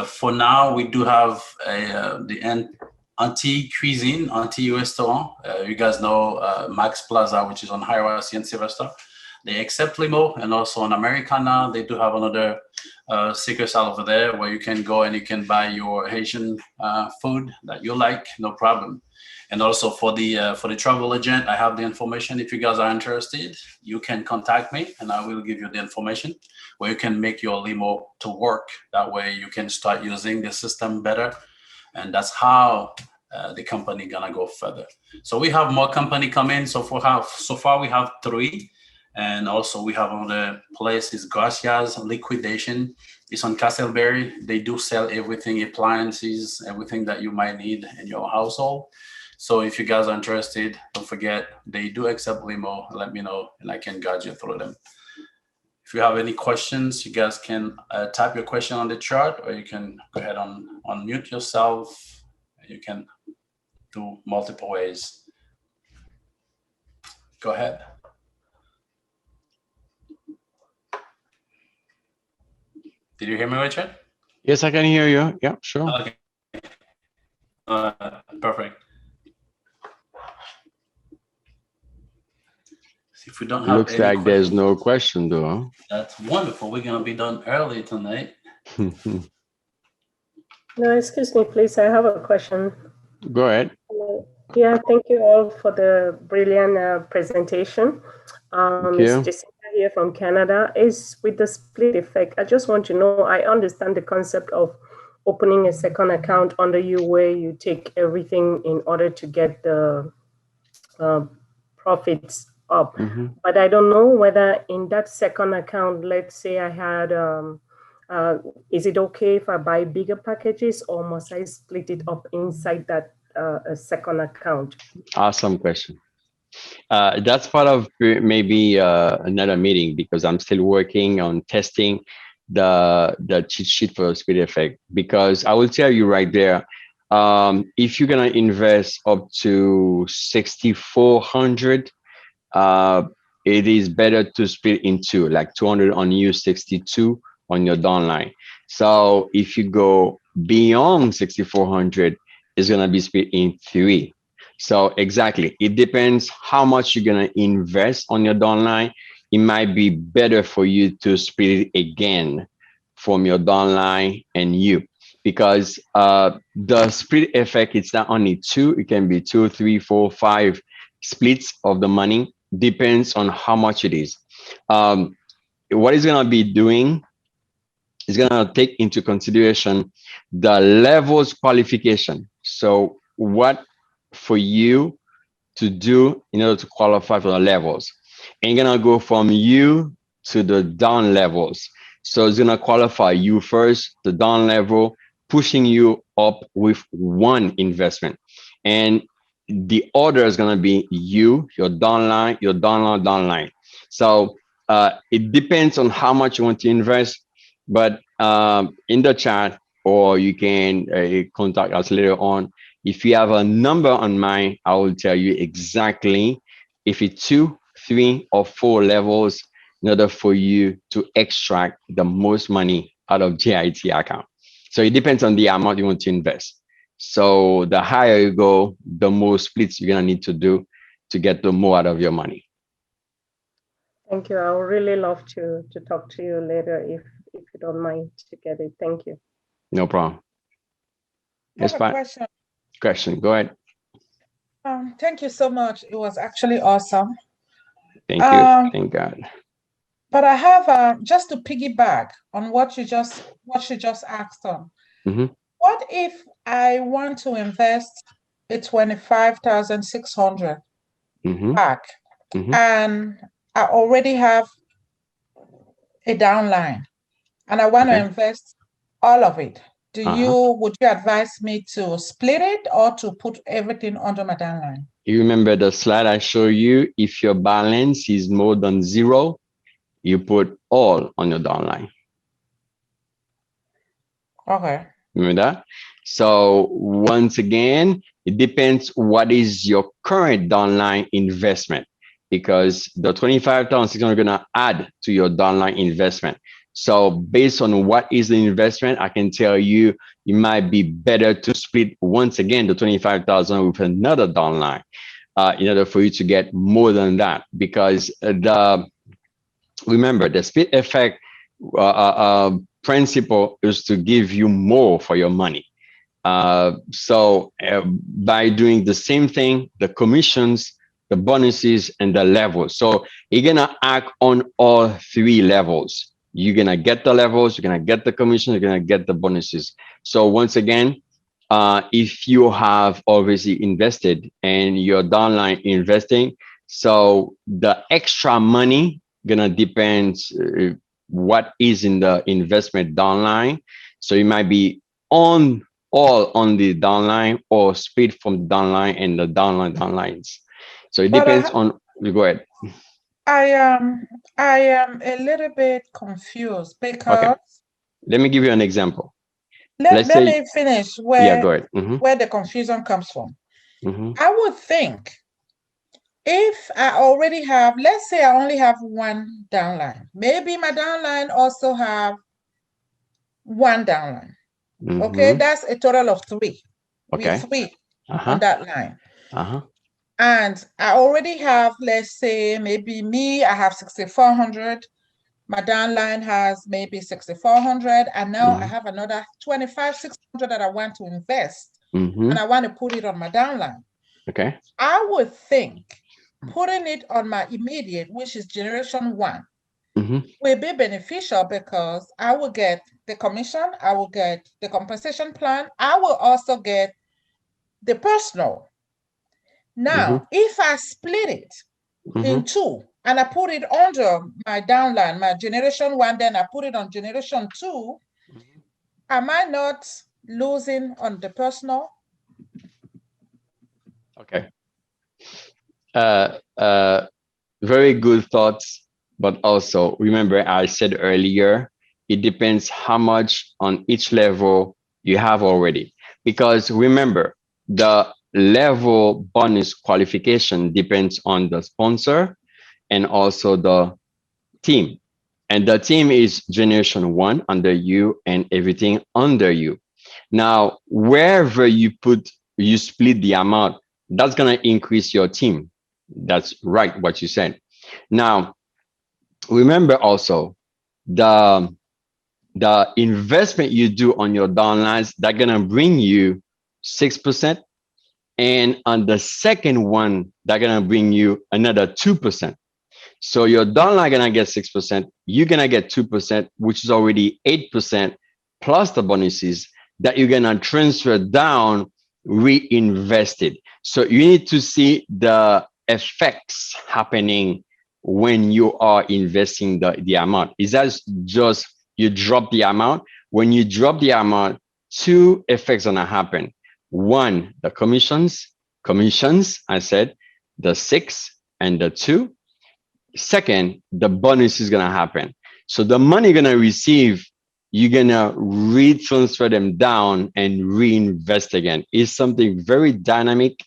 For now, we do have the Anti Cuisine, Anti Restaurant. You guys know Max Plaza, which is on Hiawassee and Sylvester. They accept Limo, and also on Americana, they do have another succursale over there where you can go and you can buy your Haitian food that you like, no problem. And also for the travel agent, I have the information. If you guys are interested, you can contact me, and I will give you the information where you can make your Limo to work. That way, you can start using the system better, and that's how the company gonna go further. So we have more company coming. So far we have three. And also we have another place is Gracias Liquidation. It's on Castleberry. They do sell everything, appliances, everything that you might need in your household. So if you guys are interested, don't forget, they do accept Limo. Let me know and I can guide you through them. If you have any questions, you guys can type your question on the chat, or you can go ahead and unmute yourself. You can do multiple ways. Go ahead. Did you hear me, Richard? Yes, I can hear you. Yeah, sure. Okay. Perfect. If we don't have Looks like there's no question though. That's wonderful. We're gonna be done early tonight. No, excuse me, please. I have a question. Go ahead. Yeah, thank you all for the brilliant presentation. It's Jessica here from Canada. Is with the split effect, I just want to know, I understand the concept of opening a second account under you where you take everything in order to get the profits up. But I don't know whether in that second account, let's say I had, is it okay if I buy bigger packages, or must I split it up inside that a second account? Awesome question. That's part of maybe another meeting, because I'm still working on testing the cheat sheet for split effect. Because I will tell you right there, if you're gonna invest up to 6,400, it is better to split into like 200 on you, 62 on your downline. So if you go beyond 6,400, it's gonna be split in 3. So exactly, it depends how much you're gonna invest on your downline. It might be better for you to split it again from your downline and you, because the split effect, it's not only 2, it can be 2, 3, 4, 5 splits of the money, depends on how much it is. What it's gonna be doing is gonna take into consideration the levels qualification. So what for you to do in order to qualify for the levels, and you're gonna go from you to the down levels. So it's gonna qualify you first, the down level, pushing you up with one investment, and the order is gonna be you, your downline, your downline. So it depends on how much you want to invest, but in the chat, or you can contact us later on. If you have a number on mind, I will tell you exactly if it's 2, 3, or 4 levels in order for you to extract the most money out of JIT account. So it depends on the amount you want to invest. So the higher you go, the more splits you're gonna need to do to get the more out of your money. Thank you. I would really love to talk to you later if you don't mind to get it. Thank you. No problem. I have a question. Go ahead. Thank you so much. It was actually awesome. Thank you. Thank God. But I have just to piggyback on what you just asked on. What if I want to invest a 25,600 back, and I already have a downline, and I want to invest all of it? Would you advise me to split it or to put everything under my downline? You remember the slide I showed you? If your balance is more than 0, you put all on your downline. Okay. Remember that? So once again, It depends what is your current downline investment, because the 25,600 are going to add to your downline investment. So based on what is the investment, I can tell you, it might be better to split once again the 25,000 with another downline in order for you to get more than that, because remember the split effect principle is to give you more for your money. So by doing the same thing, the commissions, the bonuses, and the levels. So you're gonna act on all three levels. You're gonna get the levels, you're gonna get the commission, you're gonna get the bonuses. So once again, if you have obviously invested and you're downline investing, so the extra money gonna depend what is in the investment downline. So you might be on all on the downline or split from the downline and the downlines. So it depends on. You go ahead. I am a little bit confused because. Okay. Let me give you an example. Let me finish where, go ahead. Where the confusion comes from. I would think if I already have, let's say I only have one downline, maybe my downline also have one downline. Okay, that's a total of three. Okay. With three on that line. Uh-huh. And I already have, let's say, maybe me, I have 6,400. My downline has maybe 6,400. And now I have another 25,600 that I want to invest. And I want to put it on my downline. Okay. I would think putting it on my immediate, which is generation one, will be beneficial because I will get the commission, I will get the compensation plan, I will also get the personal. Now, if I split it in two and I put it under my downline, my generation one, then I put it on generation two, am I not losing on the personal? Okay. Very good thoughts, but also remember I said earlier, it depends how much on each level you have already. Because remember, the level bonus qualification depends on the sponsor and also the team. And the team is generation one under you and everything under you. Now, wherever you split the amount, that's going to increase your team. That's right, what you said. Now, remember also the investment you do on your downlines, that's going to bring you 6%. And on the second one, that's going to bring you another 2%. So your downline going to get 6%. You're going to get 2%, which is already 8% plus the bonuses that you're going to transfer down, reinvested. So you need to see the effects happening when you are investing the amount. Is that just you drop the amount? When you drop the amount, two effects gonna happen. One, the commissions, I said, the 6 and the 2. Second, the bonus is gonna happen. So the money you're gonna receive, you're gonna retransfer them down and reinvest again. It's something very dynamic.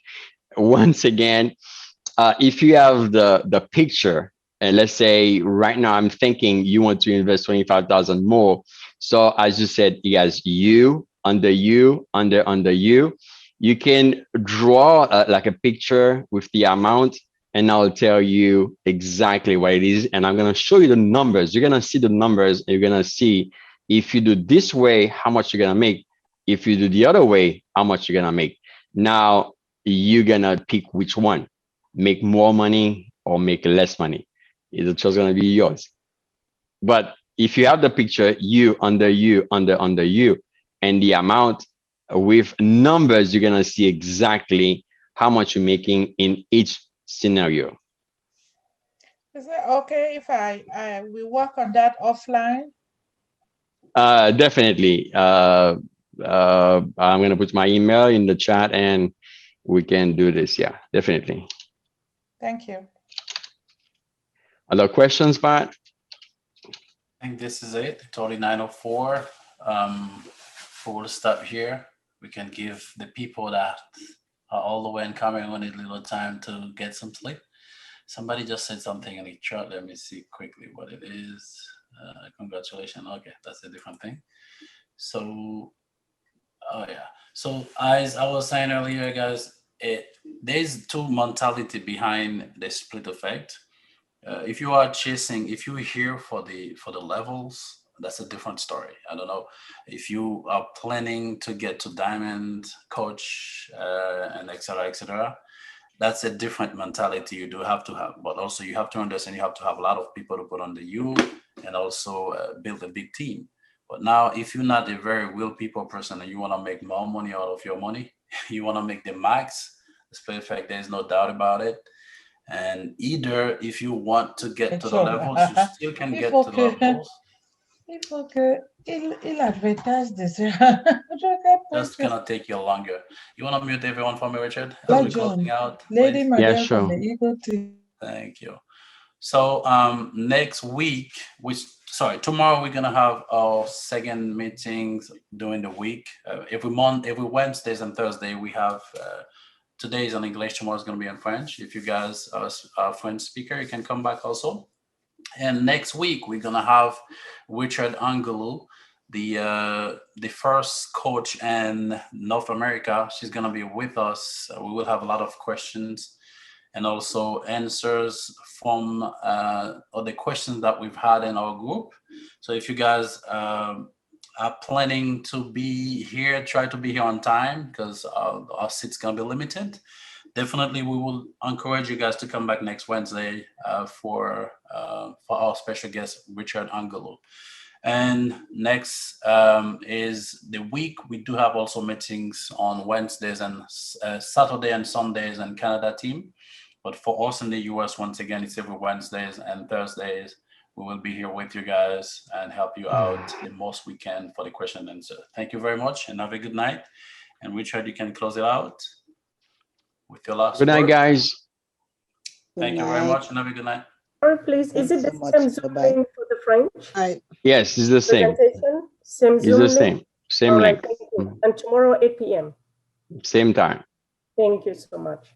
Once again, if you have the picture, and let's say right now I'm thinking you want to invest 25,000 more. So as you said, you guys, under you, you can draw like a picture with the amount, and I'll tell you exactly what it is. And I'm going to show you the numbers. You're going to see the numbers, and you're going to see if you do this way, how much you're going to make. If you do the other way, how much you're going to make. Now, you're going to pick which one. Make more money or make less money. It's just going to be yours. But if you have the picture, under you, and the amount with numbers, you're going to see exactly how much you're making in each scenario. Is it okay if we work on that offline? Definitely. I'm going to put my email in the chat and we can do this. Yeah, definitely. Thank you. Other questions, Pat? I think this is it. It's only 9:04. We'll stop here. We can give the people that all the way in Cameroon need a little time to get some sleep. Somebody just said something in the chat. Let me see quickly what it is. Congratulations. Okay, that's a different thing. So, oh yeah. So as I was saying earlier, guys, there's two mentality behind the split effect. If you are chasing, if you're here for the levels, that's a different story. I don't know if you are planning to get to diamond, coach, and etc. That's a different mentality you do have to have. But also you have to understand you have to have a lot of people to put under you, and also build a big team. But now, if you're not a very real people person and you want to make more money out of your money, you want to make the max. It's perfect. There's no doubt about it. And either if you want to get to the levels, you still can get to the levels. Il faut que il advertise this. That's gonna take you longer. You want to mute everyone for me, Richard? Yeah, As we're closing out, Lady please? Maria Yeah, sure. from the Eagle team. Thank you. So next week, tomorrow we're gonna have our second meetings during the week. Every Wednesdays and Thursday we have. Today is in English, tomorrow is gonna be in French. If you guys are a French speaker, you can come back also. And next week we're gonna have Richard Angelou, the first coach in North America. She's gonna be with us. We will have a lot of questions and also answers from the questions that we've had in our group. So if you guys are planning to be here, try to be here on time because our seats gonna be limited. Definitely, we will encourage you guys to come back next Wednesday for our special guest, Richard Angelou. And next is the week. We do have also meetings on Wednesdays and Saturday and Sundays in Canada team. But for us in the US, once again, it's every Wednesdays and Thursdays. We will be here with you guys and help you out the most we can for the question and answer. Thank you very much and have a good night. And Richard, you can close it out with your last Good night, word. guys. Thank you very much and have a good night. Sorry, please, is it the same Zoom link for the French? Yes, it's the same. Presentation? Same It's Zoom the link? same. Same All right, link. thank you. And tomorrow, 8 p.m. Same time. Thank you so much.